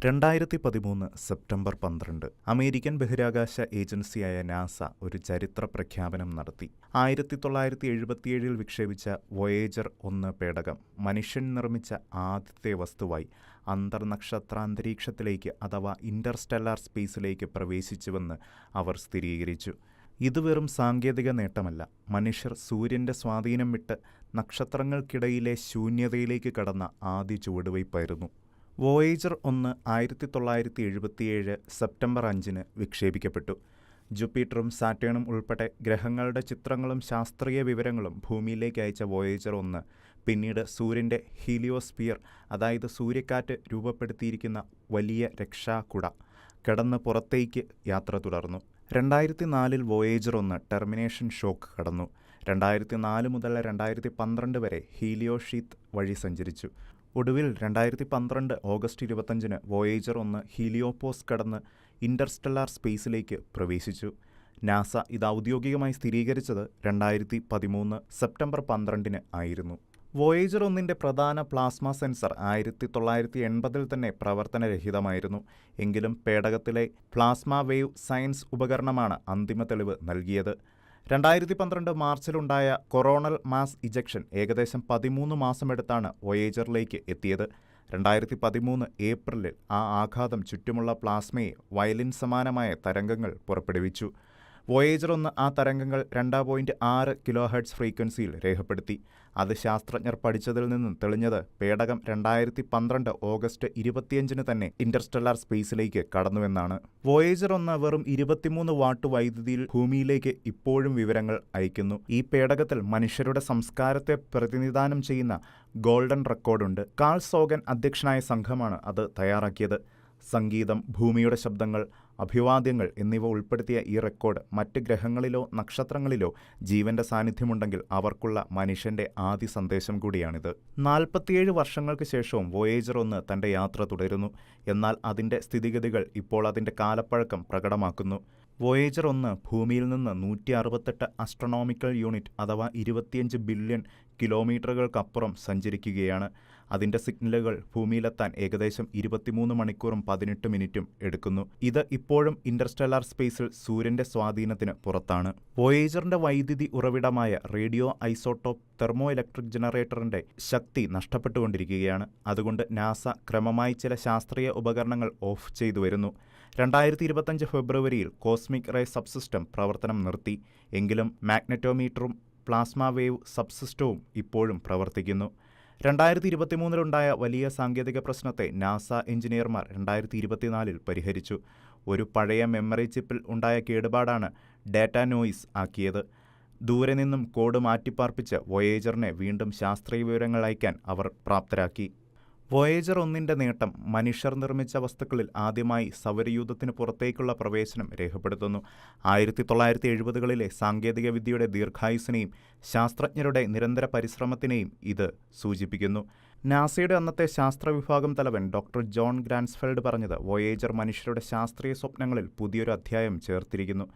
2013 September 12 American ബഹിരാകാശ ഏജൻസിയായ NASA ഒരു ചരിത്ര പ്രഖ്യാപനം നടത്തി. 1977 വിക്ഷേപിച്ച വോയേജർ 1 പേടകം മനുഷ്യൻ നിർമ്മിച്ച ആദ്യത്തെ വസ്തുവായി അന്തർനക്ഷത്രാന്തരീക്ഷത്തിലേക്ക് അഥവാ ഇന്റർസ്റ്റെല്ലാർ സ്പേസിലേക്ക് പ്രവേശിച്ചുവെന്ന് അവർ സ്ഥിരീകരിച്ചു. ഇത് വെറും സാങ്കേതിക നേട്ടമല്ല, മനുഷ്യർ സൂര്യന്റെ സ്വാധീനം വിട്ട് നക്ഷത്രങ്ങൾക്കിടയിലെ ശൂന്യതയിലേക്ക് കടന്ന ആദ്യ ചുവടുവയ്പ്പായിരുന്നു. Voyager 1 1977 September 5 വിക്ഷേപിക്കപ്പെട്ടു. ജൂപ്പിറ്ററും സാറ്റേണും ഉൾപ്പെടെ ഗ്രഹങ്ങളുടെ ചിത്രങ്ങളും ശാസ്ത്രീയ വിവരങ്ങളും ഭൂമിയിലേക്ക് അയച്ച വോയേജർ 1 പിന്നീട് സൂര്യൻ്റെ ഹീലിയോസ്ഫിയർ, അതായത് സൂര്യക്കാറ്റ് രൂപപ്പെടുത്തിയിരിക്കുന്ന വലിയ രക്ഷാകുട കടന്ന് പുറത്തേക്ക് യാത്ര തുടർന്നു. 2004 വോയേജർ 1 ടെർമിനേഷൻ ഷോക്ക് കടന്നു. 2004 മുതൽ 2012 വരെ ഹീലിയോഷീത്ത് വഴി സഞ്ചരിച്ചു. ഒടുവിൽ 2012 ഓഗസ്റ്റ് 25 വോയേജർ 1 ഹീലിയോപോസ് കടന്ന് ഇന്റർസ്റ്റെല്ലാർ സ്പേസിലേക്ക് പ്രവേശിച്ചു. നാസ ഇത് ഔദ്യോഗികമായി സ്ഥിരീകരിച്ചത് 2013 സെപ്റ്റംബർ 12 ആയിരുന്നു. വോയേജർ 1 പ്രധാന പ്ലാസ്മ സെൻസർ 1980 തന്നെ പ്രവർത്തനരഹിതമായിരുന്നു. എങ്കിലും പേടകത്തിലെ പ്ലാസ്മ വേവ് സയൻസ് ഉപകരണമാണ് അന്തിമ തെളിവ് നൽകിയത്. 2012 മാർച്ചിലുണ്ടായ കൊറോണൽ മാസ് ഇജക്ഷൻ ഏകദേശം 13 മാസമെടുത്താണ് വോയേജറിലേക്ക് എത്തിയത്. 2013 ഏപ്രിലിൽ ആ ആഘാതം ചുറ്റുമുള്ള പ്ലാസ്മയെ വയലിൻ സമാനമായ തരംഗങ്ങൾ പുറപ്പെടുവിച്ചു. വോയേജർ 1 ആ തരംഗങ്ങൾ 2.6 കിലോഹെർട്സ് ഫ്രീക്വൻസിയിൽ രേഖപ്പെടുത്തി. അത് ശാസ്ത്രജ്ഞർ പഠിച്ചതിൽ നിന്നും തെളിഞ്ഞത് പേടകം 2012 ഓഗസ്റ്റ് 25 തന്നെ ഇന്റർസ്റ്റെല്ലാർ സ്പേസിലേക്ക് കടന്നുവെന്നാണ്. വോയേജർ 1 വെറും 23 വാട്ട് വൈദ്യുതിയിൽ ഭൂമിയിലേക്ക് ഇപ്പോഴും വിവരങ്ങൾ അയക്കുന്നു. ഈ പേടകത്തിൽ മനുഷ്യരുടെ സംസ്കാരത്തെ പ്രതിനിധാനം ചെയ്യുന്ന ഗോൾഡൻ റെക്കോർഡുണ്ട്. കാൾ സോഗൻ അധ്യക്ഷനായ സംഘമാണ് അത് തയ്യാറാക്കിയത്. സംഗീതം, ഭൂമിയുടെ ശബ്ദങ്ങൾ, അഭിവാദ്യങ്ങൾ എന്നിവ ഉൾപ്പെടുത്തിയ ഈ റെക്കോർഡ് മറ്റ് ഗ്രഹങ്ങളിലോ നക്ഷത്രങ്ങളിലോ ജീവന്റെ സാന്നിധ്യമുണ്ടെങ്കിൽ അവർക്കുള്ള മനുഷ്യന്റെ ആദ്യ സന്ദേശം കൂടിയാണിത്. 47 വർഷങ്ങൾക്ക് ശേഷവും വോയേജർ 1 തന്റെ യാത്ര തുടരുന്നു. എന്നാൽ അതിന്റെ സ്ഥിതിഗതികൾ ഇപ്പോൾ അതിന്റെ കാലപ്പഴക്കം പ്രകടമാക്കുന്നു. വോയേജർ 1 ഭൂമിയിൽ നിന്ന് 168 ആസ്ട്രോണോമിക്കൽ യൂണിറ്റ് അഥവാ 25 ബില്യൺ കിലോമീറ്ററുകൾക്കപ്പുറം സഞ്ചരിക്കുകയാണ്. അതിൻ്റെ സിഗ്നലുകൾ ഭൂമിയിലെത്താൻ ഏകദേശം 23 മണിക്കൂറും 18 മിനിറ്റും എടുക്കുന്നു. ഇത് ഇപ്പോഴും ഇന്റർസ്റ്റെല്ലാർ സ്പേസിൽ സൂര്യന്റെ സ്വാധീനത്തിന് പുറത്താണ്. വോയേജറിന്റെ വൈദ്യുതി ഉറവിടമായ റേഡിയോ ഐസോട്ടോപ്പ് തെർമോ ഇലക്ട്രിക് ജനറേറ്ററിന്റെ ശക്തി നഷ്ടപ്പെട്ടുകൊണ്ടിരിക്കുകയാണ്. അതുകൊണ്ട് നാസ ക്രമമായി ചില ശാസ്ത്രീയ ഉപകരണങ്ങൾ ഓഫ് ചെയ്തു വരുന്നു. 2025 ഫെബ്രുവരിയിൽ കോസ്മിക് റേ സബ്സിസ്റ്റം പ്രവർത്തനം നിർത്തി. എങ്കിലും മാഗ്നറ്റോമീറ്ററും പ്ലാസ്മ വേവ് സബ്സിസ്റ്റവും ഇപ്പോഴും പ്രവർത്തിക്കുന്നു. 2023 വലിയ സാങ്കേതിക പ്രശ്നത്തെ നാസ എഞ്ചിനീയർമാർ 2024 പരിഹരിച്ചു. ഒരു പഴയ മെമ്മറി ചിപ്പിൽ ഉണ്ടായ കേടുപാടാണ് ഡാറ്റ നോയിസ് ആക്കിയത്. ദൂരെ നിന്നും കോഡ് മാറ്റിപ്പാർപ്പിച്ച് വോയേജറിനെ വീണ്ടും ശാസ്ത്രീയ വിവരങ്ങൾ അയക്കാൻ അവർ പ്രാപ്തരാക്കി. വോയേജർ 1 നേട്ടം മനുഷ്യർ നിർമ്മിച്ച വസ്തുക്കളിൽ ആദ്യമായി സൗരയൂഥത്തിന് പുറത്തേക്കുള്ള പ്രവേശനം രേഖപ്പെടുത്തുന്നു. 1970കളിലെ സാങ്കേതിക വിദ്യയുടെ ദീർഘായുസ്സിനെയും ശാസ്ത്രജ്ഞരുടെ നിരന്തര പരിശ്രമത്തിനെയും ഇത് സൂചിപ്പിക്കുന്നു. നാസയുടെ അന്നത്തെ ശാസ്ത്ര വിഭാഗം തലവൻ ഡോക്ടർ ജോൺ ഗ്രാൻസ്ഫെൽഡ് പറഞ്ഞത് വോയേജർ മനുഷ്യരുടെ ശാസ്ത്രീയ സ്വപ്നങ്ങളിൽ പുതിയൊരു അധ്യായം ചേർത്തിരിക്കുന്നു.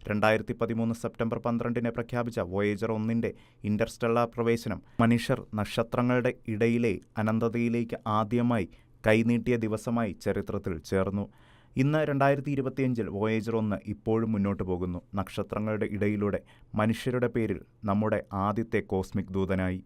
2013 സെപ്റ്റംബർ 12 പ്രഖ്യാപിച്ച വോയേജർ 1 ഇന്റർസ്റ്റെല്ലാർ പ്രവേശനം മനുഷ്യർ നക്ഷത്രങ്ങളുടെ ഇടയിലെ അനന്തതയിലേക്ക് ആദ്യമായി കൈനീട്ടിയ ദിവസമായി ചരിത്രത്തിൽ ചേർന്നു. ഇന്ന് 2025 വോയേജർ 1 ഇപ്പോഴും മുന്നോട്ട് പോകുന്നു, നക്ഷത്രങ്ങളുടെ ഇടയിലൂടെ മനുഷ്യരുടെ പേരിൽ നമ്മുടെ ആദ്യത്തെ കോസ്മിക് ദൂതനായി.